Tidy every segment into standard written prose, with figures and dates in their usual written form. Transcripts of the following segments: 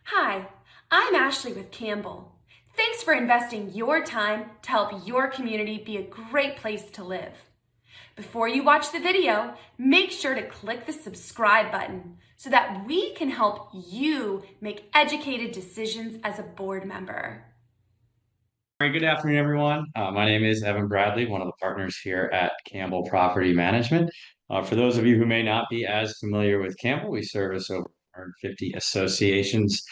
Hi, I'm Ashley with Campbell. Thanks for investing your time to help your community be a great place to live. Before you watch the video, make sure to click the subscribe button so that we can help you make educated decisions as a board member. All right, good afternoon, everyone. My name is Evan Bradley, one of the partners here at Campbell Property Management. For those of you who may not be as familiar with Campbell, we service over 150 associations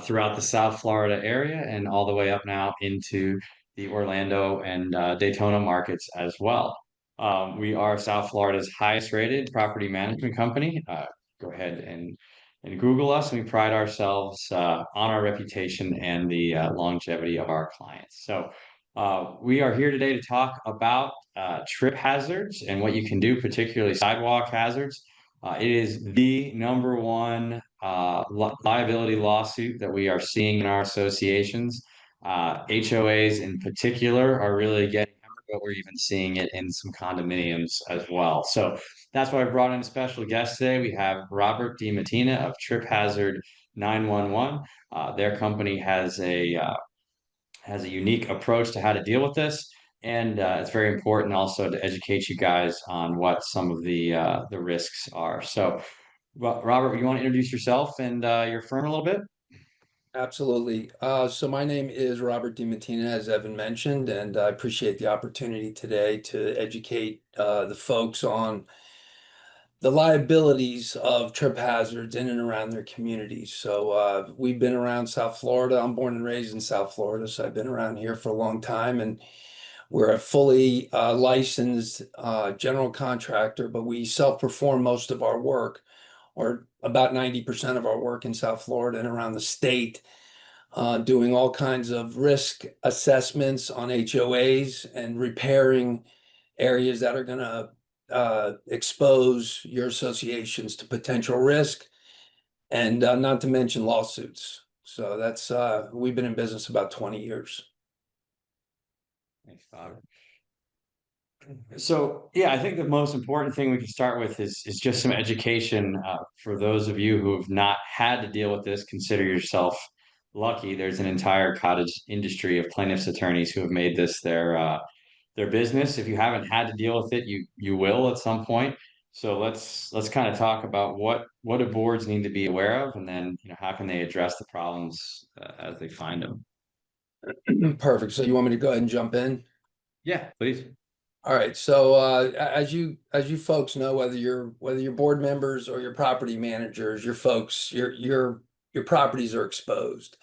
throughout the South Florida area and all the way up now into the Orlando and Daytona markets as well. We are South Florida's highest rated property management company. Go ahead and Google us. And we pride ourselves on our reputation and the longevity of our clients. So we are here today to talk about trip hazards and what you can do, particularly sidewalk hazards. It is the number one liability lawsuit that we are seeing in our associations. HOAs in particular are really getting, but we're even seeing it in some condominiums as well. So that's why I brought in a special guest today. We have Robert DiMattina of Trip Hazard 911. Their company has a unique approach to how to deal with this, and it's very important also to educate you guys on what some of the risks are. So, Robert, you want to introduce yourself and your firm a little bit? Absolutely. So my name is Robert DiMattina, as Evan mentioned, and I appreciate the opportunity today to educate the folks on the liabilities of trip hazards in and around their communities. So we've been around South Florida. I'm born and raised in South Florida, so I've been around here for a long time, and we're a fully licensed general contractor, but we self-perform most of our work, or about 90% of our work in South Florida and around the state, doing all kinds of risk assessments on HOAs and repairing areas that are going to expose your associations to potential risk, and not to mention lawsuits. So that's we've been in business about 20 years. Thanks, Robert. So yeah, I think the most important thing we can start with is just some education for those of you who have not had to deal with this. Consider yourself lucky. There's an entire cottage industry of plaintiffs' attorneys who have made this their business. If you haven't had to deal with it, you will at some point. So let's kind of talk about what do boards need to be aware of, and then how can they address the problems as they find them. Perfect. So you want me to go ahead and jump in? Yeah, please. All right. So as you folks know, whether you're board members or your property managers, your folks, your properties are exposed.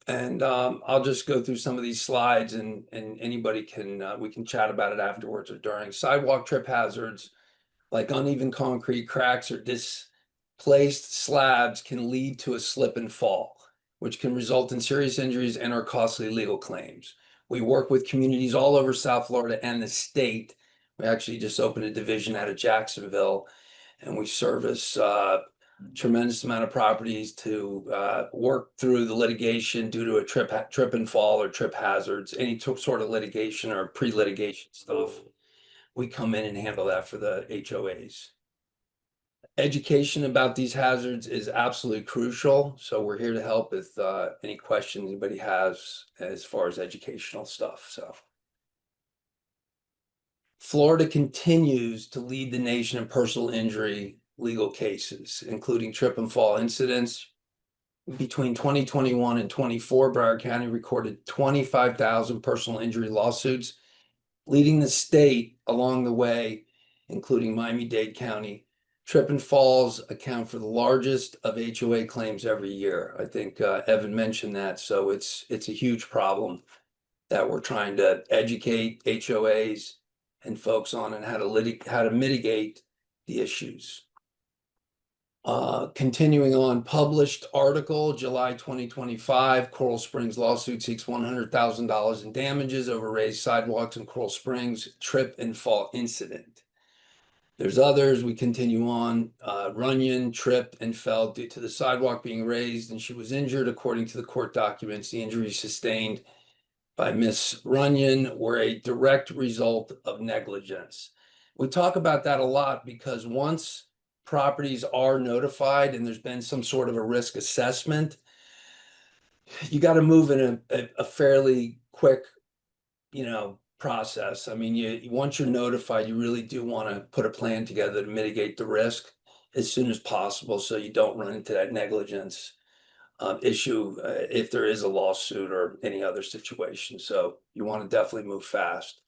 And I'll just go through some of these slides, and anybody can we can chat about it afterwards or during. Sidewalk trip hazards like uneven concrete, cracks, or displaced slabs can lead to a slip and fall, which can result in serious injuries and/or costly legal claims. We work with communities all over South Florida and the state. We actually just opened a division out of Jacksonville, and we service tremendous amount of properties to work through the litigation due to a trip and fall or trip hazards, any sort of litigation or pre-litigation stuff. We come in and handle that for the HOAs. Education about these hazards is absolutely crucial. So we're here to help with any questions anybody has as far as educational stuff. So Florida continues to lead the nation in personal injury legal cases, including trip and fall incidents. Between 2021 and 24, Broward County recorded 25,000 personal injury lawsuits, leading the state along the way, including Miami-Dade County. Trip and falls account for the largest of HOA claims every year. I think Evan mentioned that. So it's a huge problem that we're trying to educate HOAs and folks on, and how to mitigate the issues. Continuing on, published article, July 2025, Coral Springs lawsuit seeks $100,000 in damages over raised sidewalks in Coral Springs trip and fall incident. There's others. We continue on. Runyon tripped and fell due to the sidewalk being raised, and she was injured. According to the court documents, the injuries sustained by Miss Runyon were a direct result of negligence. We talk about that a lot because once properties are notified and there's been some sort of a risk assessment, you got to move in a fairly quick, process. I mean, once you're notified, you really do want to put a plan together to mitigate the risk as soon as possible, so you don't run into that negligence issue if there is a lawsuit or any other situation. So you want to definitely move fast.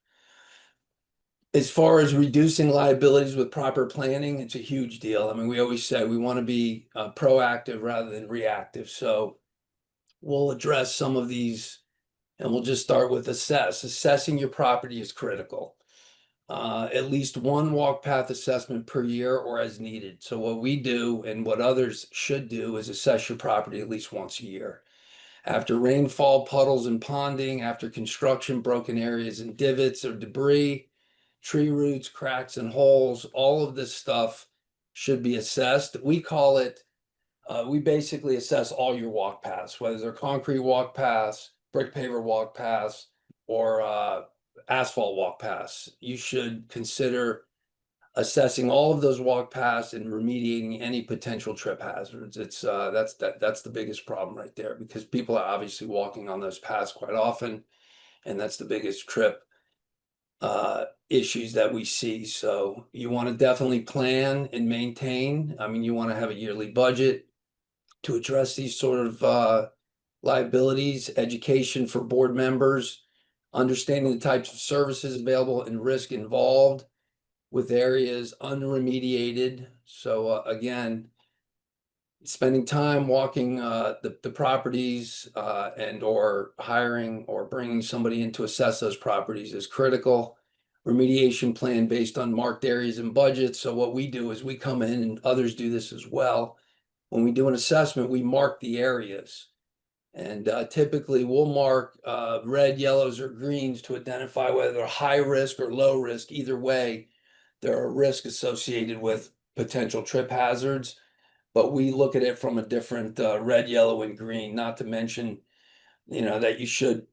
As far as reducing liabilities with proper planning, it's a huge deal. I mean, we always say we want to be proactive rather than reactive. So we'll address some of these, and we'll just start with assess. Assessing your property is critical. At least one walk path assessment per year or as needed. So what we do and what others should do is assess your property at least once a year. After rainfall, puddles and ponding, after construction, broken areas and divots or debris, tree roots, cracks and holes, all of this stuff should be assessed. We call it, we basically assess all your walk paths, whether they're concrete walk paths, brick paver walk paths, or asphalt walk paths. You should consider assessing all of those walk paths and remediating any potential trip hazards. It's that's the biggest problem right there, because people are obviously walking on those paths quite often, and that's the biggest trip issues that we see. So you want to definitely plan and maintain. I mean, you want to have a yearly budget to address these sort of liabilities, education for board members, understanding the types of services available and risk involved with areas unremediated. So again, spending time walking the properties and or hiring or bringing somebody in to assess those properties is critical. Remediation plan based on marked areas and budgets. So what we do is we come in, and others do this as well. When we do an assessment, we mark the areas. And typically we'll mark red, yellows, or greens to identify whether they're high risk or low risk. Either way, there are risks associated with potential trip hazards, but we look at it from a different red, yellow, and green, not to mention, that you should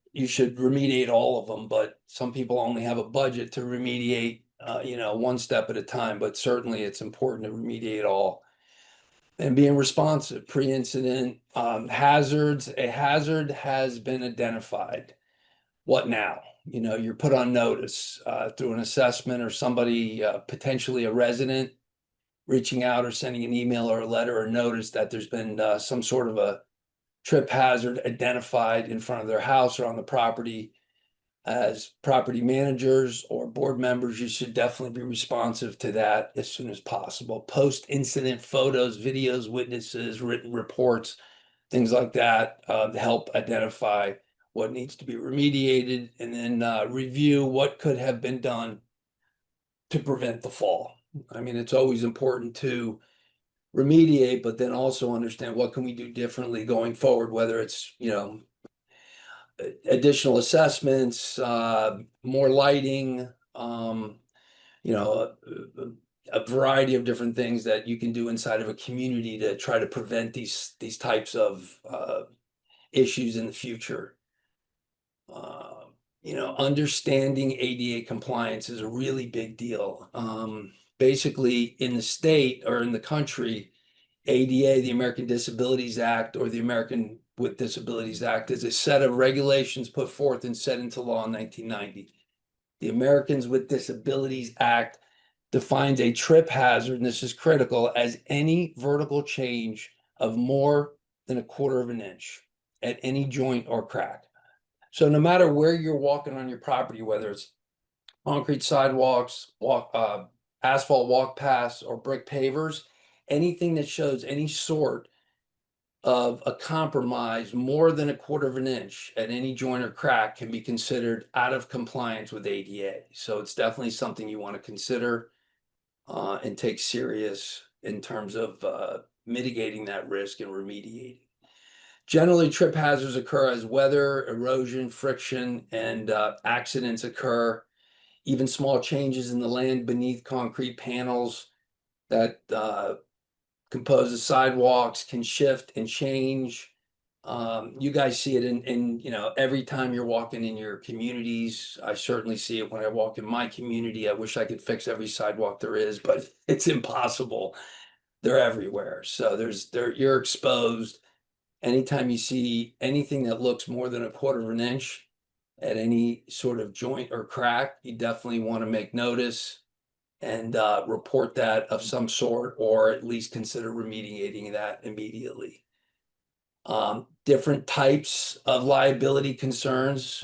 remediate all of them, but some people only have a budget to remediate, one step at a time, but certainly it's important to remediate all. And being responsive, pre-incident hazards. A hazard has been identified. What now? You're put on notice through an assessment, or somebody, potentially a resident, reaching out or sending an email or a letter or notice that there's been some sort of a trip hazard identified in front of their house or on the property. As property managers or board members, you should definitely be responsive to that as soon as possible. Post-incident photos, videos, witnesses, written reports, things like that help identify what needs to be remediated, and then review what could have been done to prevent the fall. I mean, it's always important to remediate, but then also understand what can we do differently going forward, whether it's, additional assessments, more lighting, a variety of different things that you can do inside of a community to try to prevent these types of issues in the future. Understanding ADA compliance is a really big deal. Basically, in the state or in the country, ADA, the American Disabilities Act, or the American with Disabilities Act, is a set of regulations put forth and set into law in 1990. The Americans with Disabilities Act defines a trip hazard, and this is critical, as any vertical change of more than 1/4 of an inch at any joint or crack. So no matter where you're walking on your property, whether it's concrete sidewalks, asphalt walk paths, or brick pavers, anything that shows any sort of a compromise more than 1/4 of an inch at any joint or crack can be considered out of compliance with ADA. So it's definitely something you want to consider and take serious in terms of mitigating that risk and remediating. Generally, trip hazards occur as weather, erosion, friction, and accidents occur. Even small changes in the land beneath concrete panels that compose the sidewalks can shift and change. You guys see it in every time you're walking in your communities. I certainly see it when I walk in my community. I wish I could fix every sidewalk there is, but it's impossible. They're everywhere. So you're exposed. anytime you see anything that looks more than 1/4 of an inch at any sort of joint or crack, you definitely want to make notice and report that of some sort, or at least consider remediating that immediately. Different types of liability concerns.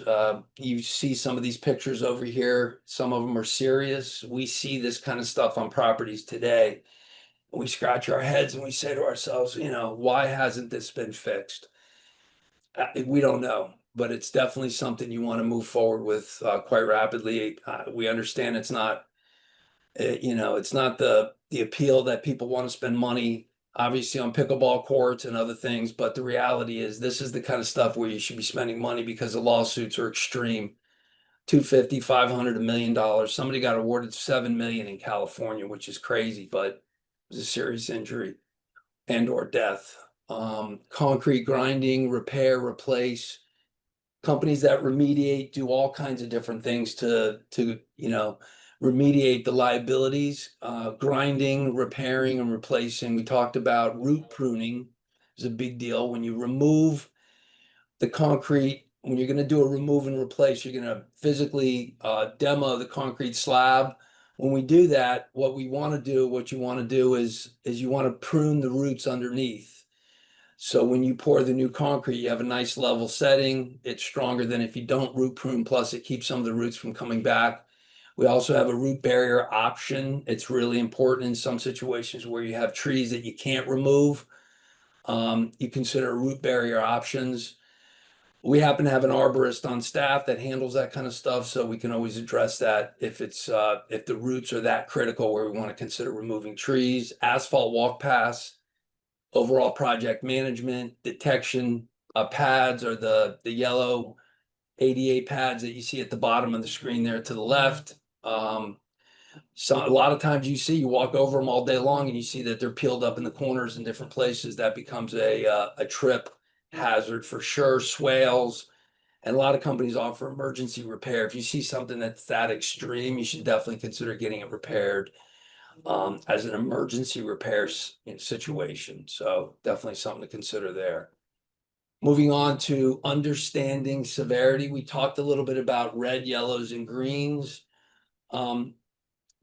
You see some of these pictures over here. Some of them are serious. We see this kind of stuff on properties today. We scratch our heads and we say to ourselves, why hasn't this been fixed? We don't know, but it's definitely something you want to move forward with quite rapidly. We understand it's not, it's not the appeal that people want to spend money, obviously, on pickleball courts and other things, but the reality is this is the kind of stuff where you should be spending money because the lawsuits are extreme. 250, 500, $1 million. Somebody got awarded 7 million in California, which is crazy, but it was a serious injury and or death. Concrete grinding, repair, replace. Companies that remediate do all kinds of different things to remediate the liabilities. Grinding, repairing, and replacing. We talked about root pruning is a big deal. When you remove the concrete, when you're going to do a remove and replace, you're going to physically demo the concrete slab. When we do that, what you want to do is you want to prune the roots underneath. So when you pour the new concrete, you have a nice level setting. It's stronger than if you don't root prune, plus it keeps some of the roots from coming back. We also have a root barrier option. It's really important in some situations where you have trees that you can't remove. You consider root barrier options. We happen to have an arborist on staff that handles that kind of stuff, so we can always address that if the roots are that critical where we want to consider removing trees. Asphalt walk paths, overall project management, detection. Pads are the yellow ADA pads that you see at the bottom of the screen there to the left. So a lot of times you walk over them all day long and you see that they're peeled up in the corners in different places. That becomes a trip hazard for sure. Swales, and a lot of companies offer emergency repair. If you see something that's that extreme, you should definitely consider getting it repaired as an emergency repair situation. So definitely something to consider there. Moving on to understanding severity. We talked a little bit about red, yellows, and greens.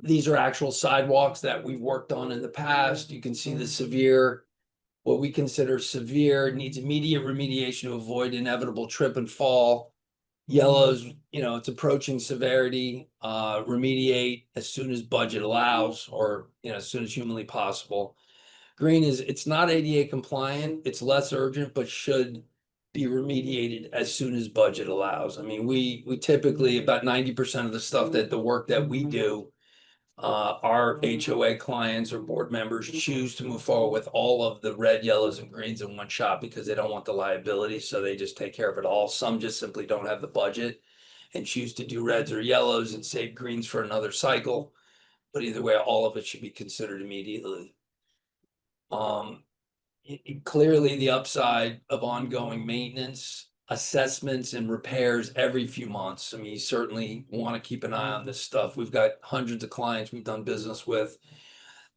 These are actual sidewalks that we've worked on in the past. You can see the severe, what we consider severe, needs immediate remediation to avoid inevitable trip and fall. Yellows, it's approaching severity, remediate as soon as budget allows, or as soon as humanly possible. Green it's not ADA compliant, it's less urgent, but should be remediated as soon as budget allows. I mean, we typically, about 90% of the work that we do, our HOA clients or board members choose to move forward with all of the red, yellows, and greens in one shot because they don't want the liability, so they just take care of it all. Some just simply don't have the budget and choose to do reds or yellows and save greens for another cycle. But either way, all of it should be considered immediately. Clearly, the upside of ongoing maintenance, assessments, and repairs every few months. I mean, you certainly want to keep an eye on this stuff. We've got hundreds of clients we've done business with.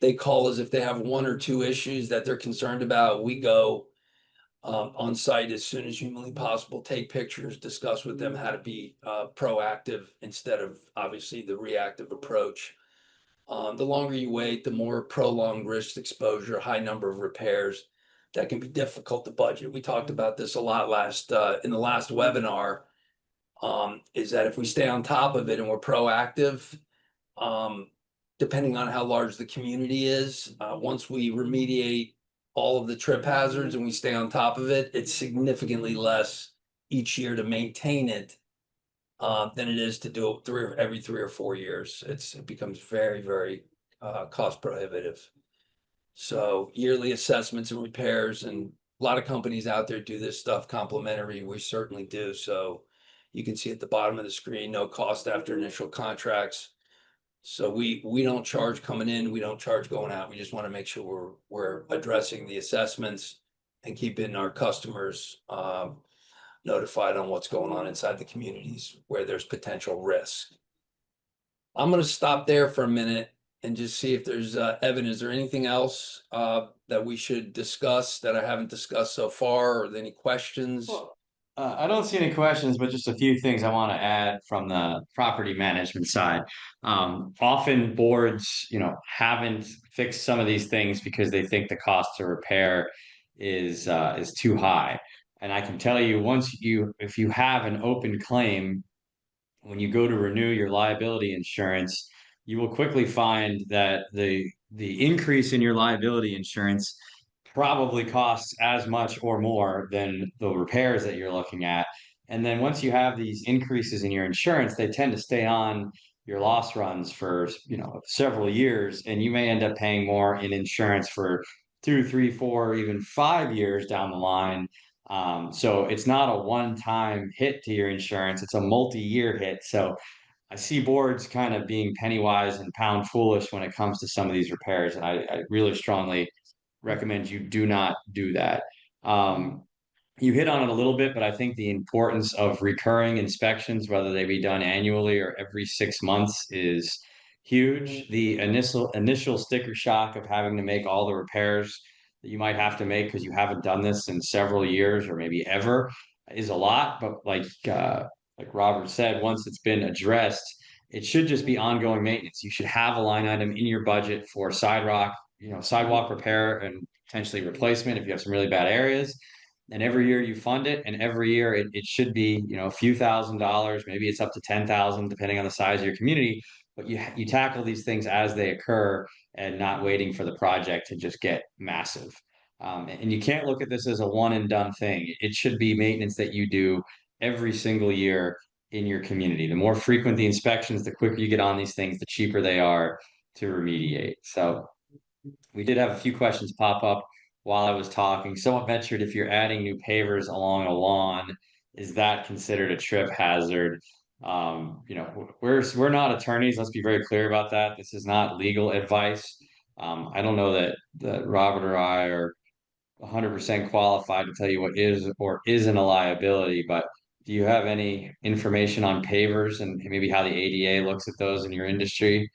They call us if they have 1 or 2 issues that they're concerned about. We go on site as soon as humanly possible, take pictures, discuss with them how to be proactive instead of obviously the reactive approach. The longer you wait, the more prolonged risk exposure, high number of repairs that can be difficult to budget. We talked about this a lot in the last webinar, is that if we stay on top of it and we're proactive, depending on how large the community is, once we remediate all of the trip hazards and we stay on top of it, it's significantly less each year to maintain it than it is to do it every 3 or 4 years. It becomes very, very cost prohibitive. So yearly assessments and repairs, and a lot of companies out there do this stuff complimentary. We certainly do. So you can see at the bottom of the screen, no cost after initial contracts. So we don't charge coming in, we don't charge going out. We just want to make sure we're addressing the assessments and keeping our customers notified on what's going on inside the communities where there's potential risk. I'm going to stop there for a minute and just see if there's Evan, is there anything else that we should discuss that I haven't discussed so far, or any questions? Well, I don't see any questions, but just a few things I want to add from the property management side. Often boards, haven't fixed some of these things because they think the cost to repair is too high. And I can tell you, if you have an open claim, when you go to renew your liability insurance, you will quickly find that the increase in your liability insurance probably costs as much or more than the repairs that you're looking at. And then once you have these increases in your insurance, they tend to stay on your loss runs for several years, and you may end up paying more in insurance for 2, 3, 4, even 5 years down the line. So it's not a one-time hit to your insurance, it's a multi-year hit. So I see boards kind of being penny wise and pound foolish when it comes to some of these repairs. And I really strongly recommend you do not do that. Um, you hit on it a little bit, but I think the importance of recurring inspections, whether they be done annually or every 6 months, is huge. The initial sticker shock of having to make all the repairs that you might have to make because you haven't done this in several years or maybe ever is a lot. But like Robert said, once it's been addressed, it should just be ongoing maintenance. You should have a line item in your budget for sidewalk repair and potentially replacement if you have some really bad areas. And every year you fund it, and every year it should be, a few $1,000s, maybe it's up to 10,000 depending on the size of your community. But you tackle these things as they occur and not waiting for the project to just get massive. And you can't look at this as a one and done thing. It should be maintenance that you do every single year in your community. The more frequent the inspections, the quicker you get on these things, the cheaper they are to remediate. So we did have a few questions pop up while I was talking. Someone ventured, if you're adding new pavers along a lawn, is that considered a trip hazard? We're not attorneys. Let's be very clear about that. This is not legal advice. I don't know that Robert or I are 100% qualified to tell you what is or isn't a liability, but do you have any information on pavers and maybe how the ADA looks at those in your industry?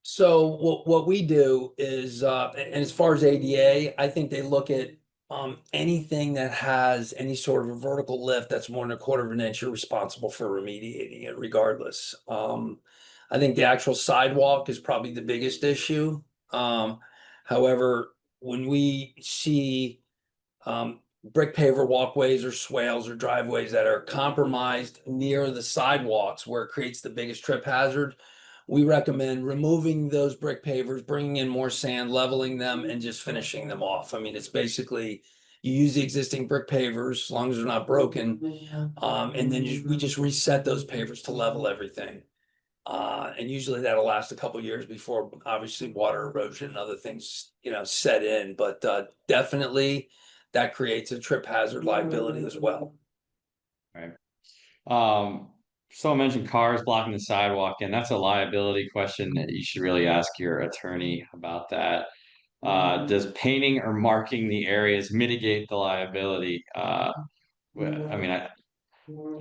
So what we do is, and as far as ADA, I think they look at anything that has any sort of a vertical lift that's more than a quarter of an inch, you're responsible for remediating it regardless. I think the actual sidewalk is probably the biggest issue. However, when we see brick paver walkways or swales or driveways that are compromised near the sidewalks where it creates the biggest trip hazard, we recommend removing those brick pavers, bringing in more sand, leveling them, and just finishing them off. I mean, it's basically you use the existing brick pavers as long as they're not broken, and then we just reset those pavers to level everything. And usually that'll last a couple of years before obviously water erosion and other things, set in. But definitely that creates a trip hazard liability as well. Right. Someone mentioned cars blocking the sidewalk, and that's a liability question that you should really ask your attorney about that. Does painting or marking the areas mitigate the liability?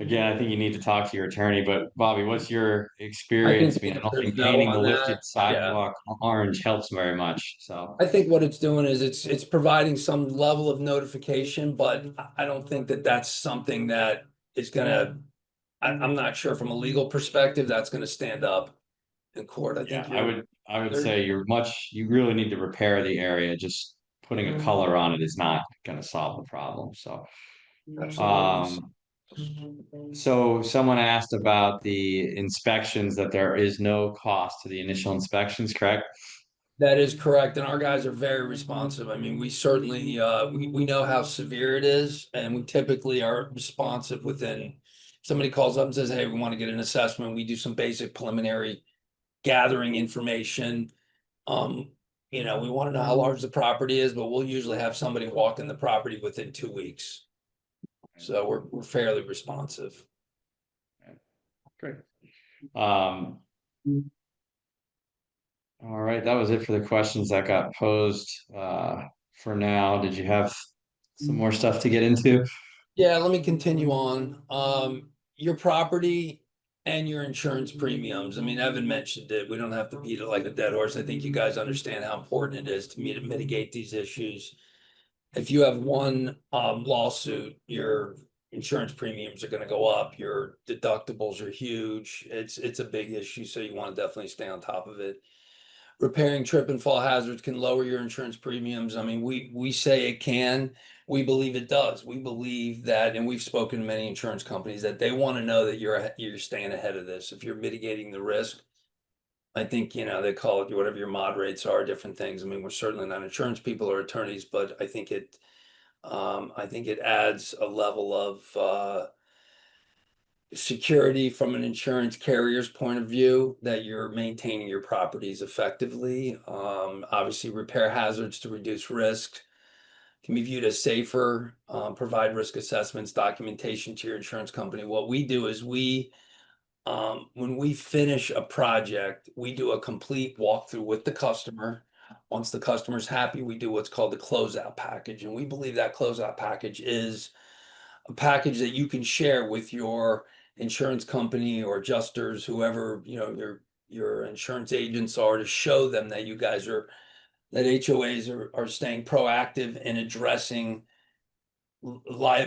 Again, I think you need to talk to your attorney, but Bobby, what's your I think experience? I the mean, I don't answer is think no painting the on lifted that. Yeah. sidewalk orange helps very much. So, I think what it's doing is it's providing some level of notification, but I don't think that that's something that is gonna, I'm not sure from a legal perspective, that's gonna stand up in court. I yeah, think I would there's say you really need to repair the area. Just putting a color on it is not going to solve the problem. So, absolutely. um, so someone asked about the inspections, that there is no cost to the initial inspections, correct? That is correct, and our guys are very responsive. I mean, we certainly, we know how severe it is, and we typically are responsive within, somebody calls up and says, hey, we want to get an assessment. We do some basic preliminary gathering information. We want to know how large the property is, but we'll usually have somebody walk in the property within 2 weeks. So we're fairly responsive. Great. All right, that was it for the questions that got posed for now. Did you have some more stuff to get into? Yeah, let me continue on. Your property, and your insurance premiums. I mean, Evan mentioned it. We don't have to beat it like a dead horse. I think you guys understand how important it is to me to mitigate these issues. If you have one lawsuit, your insurance premiums are going to go up. Your deductibles are huge. It's a big issue, so you want to definitely stay on top of it. Repairing trip and fall hazards can lower your insurance premiums. I mean, we say it can. We believe it does. We believe that, and we've spoken to many insurance companies that they want to know that you're staying ahead of this. If you're mitigating the risk, I think, they call it whatever your mod rates are, different things. I mean, we're certainly not insurance people or attorneys, but I think it adds a level of security from an insurance carrier's point of view that you're maintaining your properties effectively. Obviously, repair hazards to reduce risk can be viewed as safer. Provide risk assessments, documentation to your insurance company. What we do is when we finish a project, we do a complete walkthrough with the customer. Once the customer's happy, we do what's called the closeout package. And we believe that closeout package is a package that you can share with your insurance company or adjusters, whoever, your insurance agents are, to show them that you guys that HOAs are staying proactive in addressing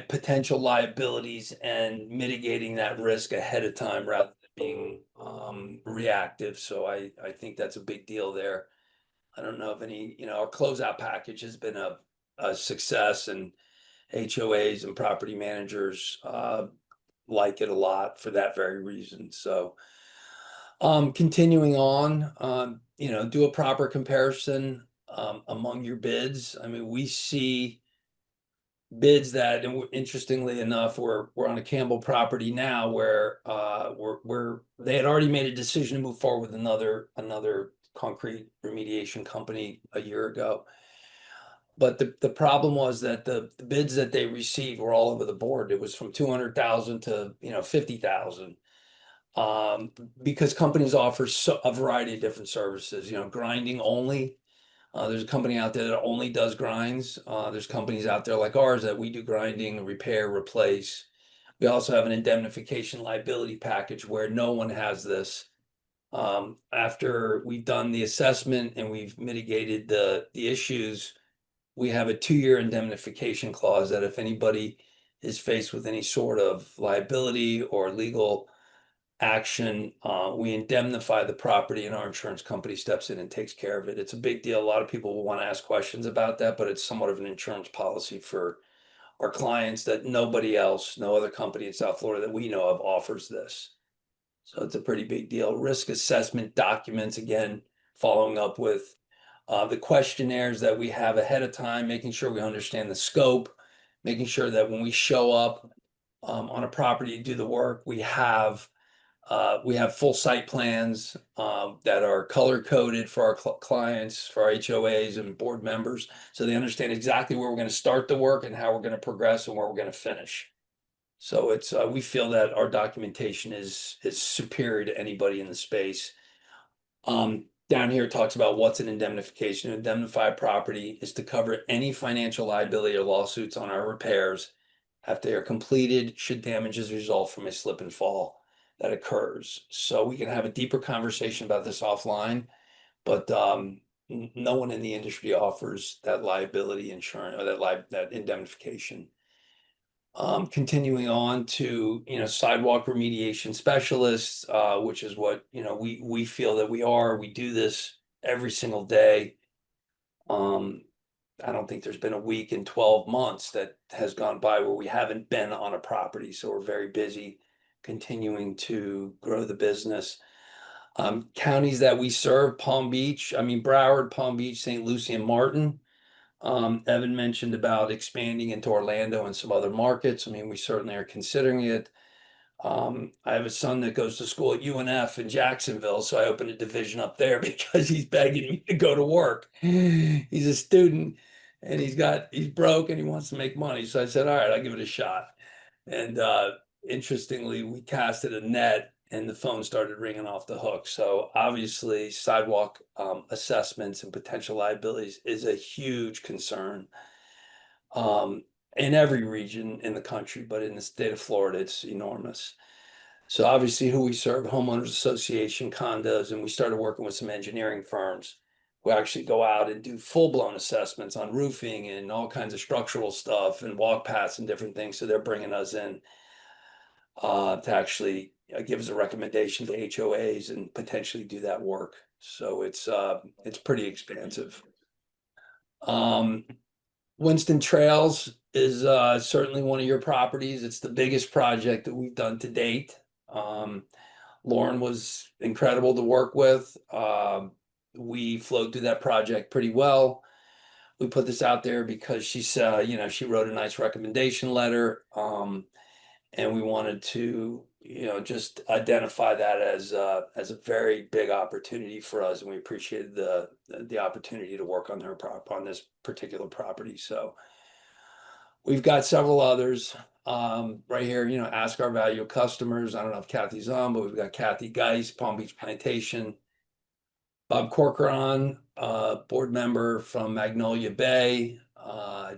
potential liabilities and mitigating that risk ahead of time rather than being reactive. So I think that's a big deal there. I don't know if our closeout package has been a success, and HOAs and property managers like it a lot for that very reason. So continuing on, do a proper comparison among your bids. I mean, we see bids that, and interestingly enough, we're on a Campbell property now where they had already made a decision to move forward with another concrete remediation company a year ago. But the problem was that the bids that they received were all over the board. It was from 200,000 to 50,000. Because companies offer a variety of different services, grinding only. There's a company out there that only does grinds. There's companies out there like ours that we do grinding, repair, replace. We also have an indemnification liability package where no one has this. After we've done the assessment and we've mitigated the issues, we have a 2-year indemnification clause that if anybody is faced with any sort of liability or legal action, we indemnify the property and our insurance company steps in and takes care of it. It's a big deal. A lot of people will want to ask questions about that, but it's somewhat of an insurance policy for our clients that nobody else, no other company in South Florida that we know of offers this. So it's a pretty big deal. Risk assessment documents, again, following up with the questionnaires that we have ahead of time, making sure we understand the scope, making sure that when we show up on a property to do the work, we have full site plans that are color coded for our clients, for our HOAs and board members, so they understand exactly where we're going to start the work and how we're going to progress and where we're going to finish. So we feel that our documentation is superior to anybody in the space. Down here it talks about what's an indemnification. To indemnify a property is to cover any financial liability or lawsuits on our repairs after they are completed should damages result from a slip and fall that occurs. So we can have a deeper conversation about this offline, but no one in the industry offers that liability insurance or that indemnification. Continuing on to sidewalk remediation specialists, which is what we feel that we are. We do this every single day. I don't think there's been a week in 12 months that has gone by where we haven't been on a property. So we're very busy continuing to grow the business. Counties that we serve: Broward, Palm Beach, St. Lucie, and Martin. Evan mentioned about expanding into Orlando and some other markets. We certainly are considering it. I have a son that goes to school at UNF in Jacksonville, so I opened a division up there because he's begging me to go to work. He's a student and he's broke and he wants to make money. So I said, all right, I'll give it a shot. And interestingly, we casted a net and the phone started ringing off the hook. So obviously sidewalk assessments and potential liabilities is a huge concern in every region in the country, but in the state of Florida, it's enormous. So obviously who we serve, homeowners association, condos, and we started working with some engineering firms. We actually go out and do full-blown assessments on roofing and all kinds of structural stuff and walk paths and different things. So they're bringing us in to actually give us a recommendation to HOAs and potentially do that work. So it's pretty expansive. Winston Trails is certainly one of your properties. It's the biggest project that we've done to date. Lauren was incredible to work with. We flowed through that project pretty well. We put this out there because she's, she wrote a nice recommendation letter. And we wanted to, just identify that as a very big opportunity for us. And we appreciated the opportunity to work on on this particular property. So we've got several others right here, ask our valued customers. I don't know if Kathy's on, but we've got Kathy Geis, Palm Beach Plantation, Bob Corcoran, board member from Magnolia Bay,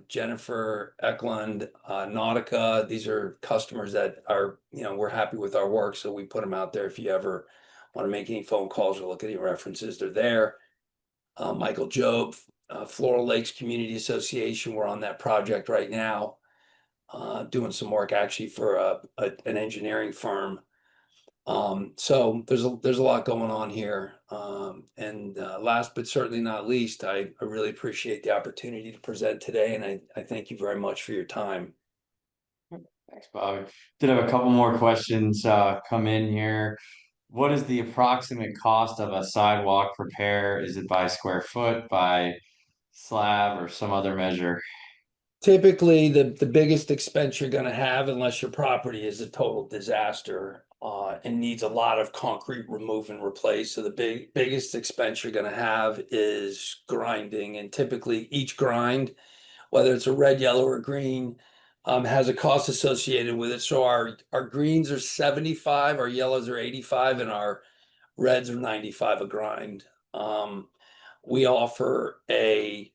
Jennifer Eklund, Nautica. These are customers that are, we're happy with our work, so we put them out there. If you ever want to make any phone calls or look at any references, they're there. Michael Job, Floral Lakes Community Association. We're on that project right now, doing some work actually for an engineering firm. So there's a lot going on here. And last but certainly not least, I really appreciate the opportunity to present today, and I thank you very much for your time. Thanks, Bobby. Did have a couple more questions come in here. What is the approximate cost of a sidewalk repair? Is it by square foot, by slab, or some other measure? Typically, the biggest expense you're going to have, unless your property is a total disaster and needs a lot of concrete remove and replace. So the biggest expense you're going to have is grinding, and typically each grind, whether it's a red, yellow, or green, has a cost associated with it. So our greens are 75, our yellows are 85, and our reds are 95 a grind. We offer a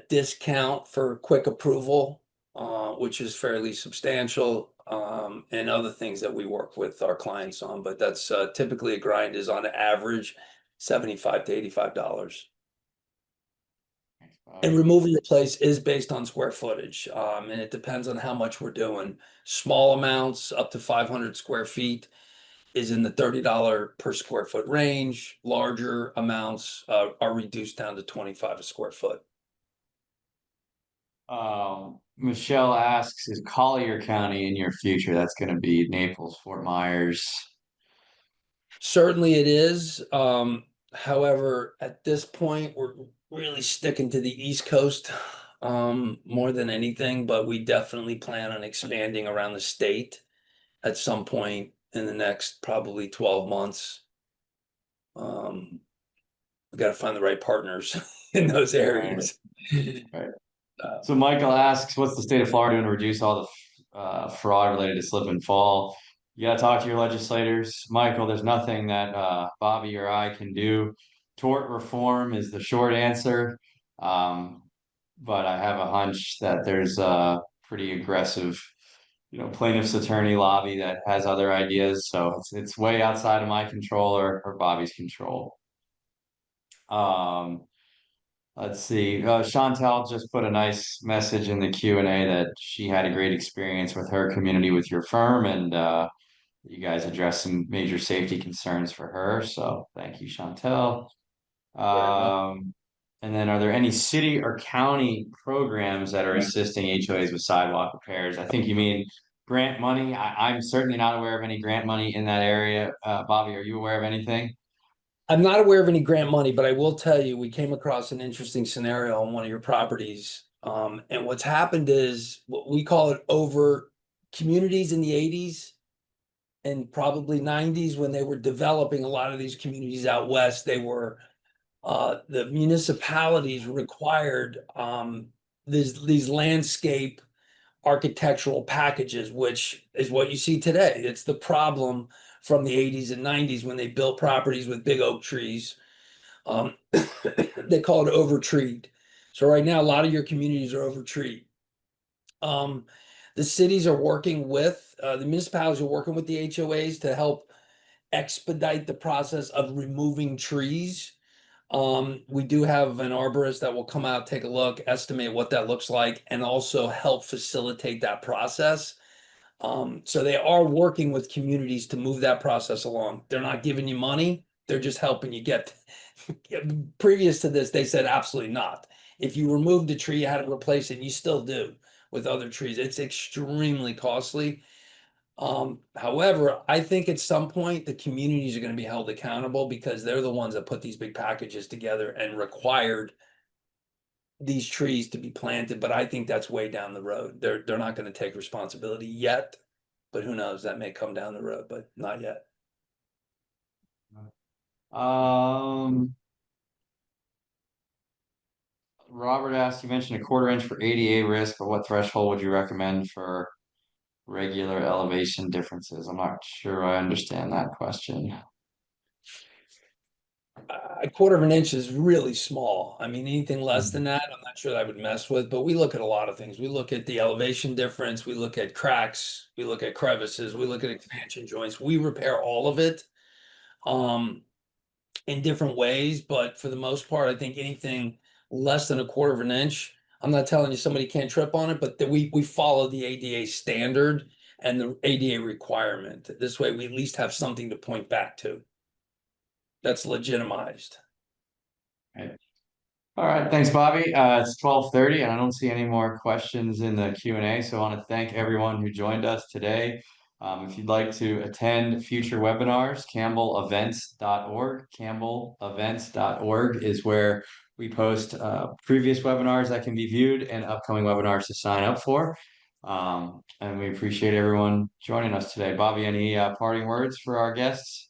discount for quick approval, which is fairly substantial, and other things that we work with our clients on. But that's typically a grind is on average $75 to $85. Thanks, And Bobby. remove and replace is based on square footage, and it depends on how much we're doing. Small amounts up to 500 square feet is in the $30 per square foot range. Larger amounts are reduced down to 25 a square foot. Michelle asks, is Collier County in your future? That's going to be Naples, Fort Myers. Certainly it is. However, at this point, we're really sticking to the East Coast more than anything, but we definitely plan on expanding around the state at some point in the next probably 12 months. We got to find the right partners in those areas. Right. So Michael asks, what's the state of Florida doing to reduce all the fraud related to slip and fall? You gotta talk to your legislators. Michael, there's nothing that Bobby or I can do. Tort reform is the short answer. But I have a hunch that there's a pretty aggressive, plaintiff's attorney lobby that has other ideas. So it's way outside of my control or Bobby's control. Um, Let's see. Chantel just put a nice message in the Q&A that she had a great experience with her community with your firm, and you guys addressed some major safety concerns for her. So thank you, Chantel. Very much. And then are there any city or county programs that are assisting HOAs with sidewalk repairs? I think you mean grant money. I'm certainly not aware of any grant money in that area. Bobby, are you aware of anything? I'm not aware of any grant money, but I will tell you, we came across an interesting scenario on one of your properties. And what's happened is what we call it over communities in the 80s and probably 90s when they were developing a lot of these communities out west. They were the municipalities required these landscape architectural packages, which is what you see today. It's the problem from the 80s and 90s when they built properties with big oak trees. They call it overtreed. So right now, a lot of your communities are overtreed. The cities are working with, the municipalities are working with the HOAs to help expedite the process of removing trees. We do have an arborist that will come out, take a look, estimate what that looks like, and also help facilitate that process. So they are working with communities to move that process along. They're not giving you money, they're just helping you get. Previous to this, they said absolutely not. If you removed a tree, you had to replace it, and you still do with other trees. It's extremely costly. However, I think at some point the communities are going to be held accountable because they're the ones that put these big packages together and required these trees to be planted. But I think that's way down the road. They're not going to take responsibility yet, but who knows? That may come down the road, but not yet. Robert asked, you mentioned a 1/4 inch for ADA risk, but what threshold would you recommend for regular elevation differences? I'm not sure I understand that question. A 1/4 of an inch is really small. I mean, anything less than that, I'm not sure that I would mess with, but we look at a lot of things. We look at the elevation difference, we look at cracks, we look at crevices, we look at expansion joints. We repair all of it in different ways, but for the most part, I think anything less than a 1/4 of an inch, I'm not telling you somebody can't trip on it, but that we follow the ADA standard and the ADA requirement. This way, we at least have something to point back to that's legitimized. Right. All right, thanks, Bobby. It's 12:30 and I don't see any more questions in the Q&A, so I want to thank everyone who joined us today. If you'd like to attend future webinars, campbellevents.org. Campbellevents.org is where we post previous webinars that can be viewed and upcoming webinars to sign up for. And we appreciate everyone joining us today. Bobby, any parting words for our guests?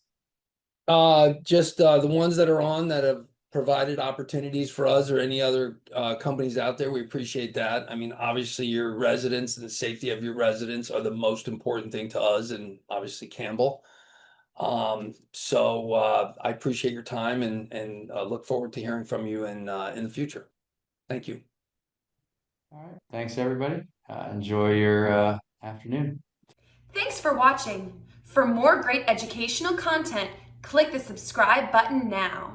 Just the ones that are on that have provided opportunities for us or any other companies out there, we appreciate that. I mean, obviously your residents and the safety of your residents are the most important thing to us and obviously Campbell. So I appreciate your time and look forward to hearing from you in the future. Thank you. All right, thanks everybody. Enjoy your afternoon. Thanks for watching. For more great educational content, click the subscribe button now.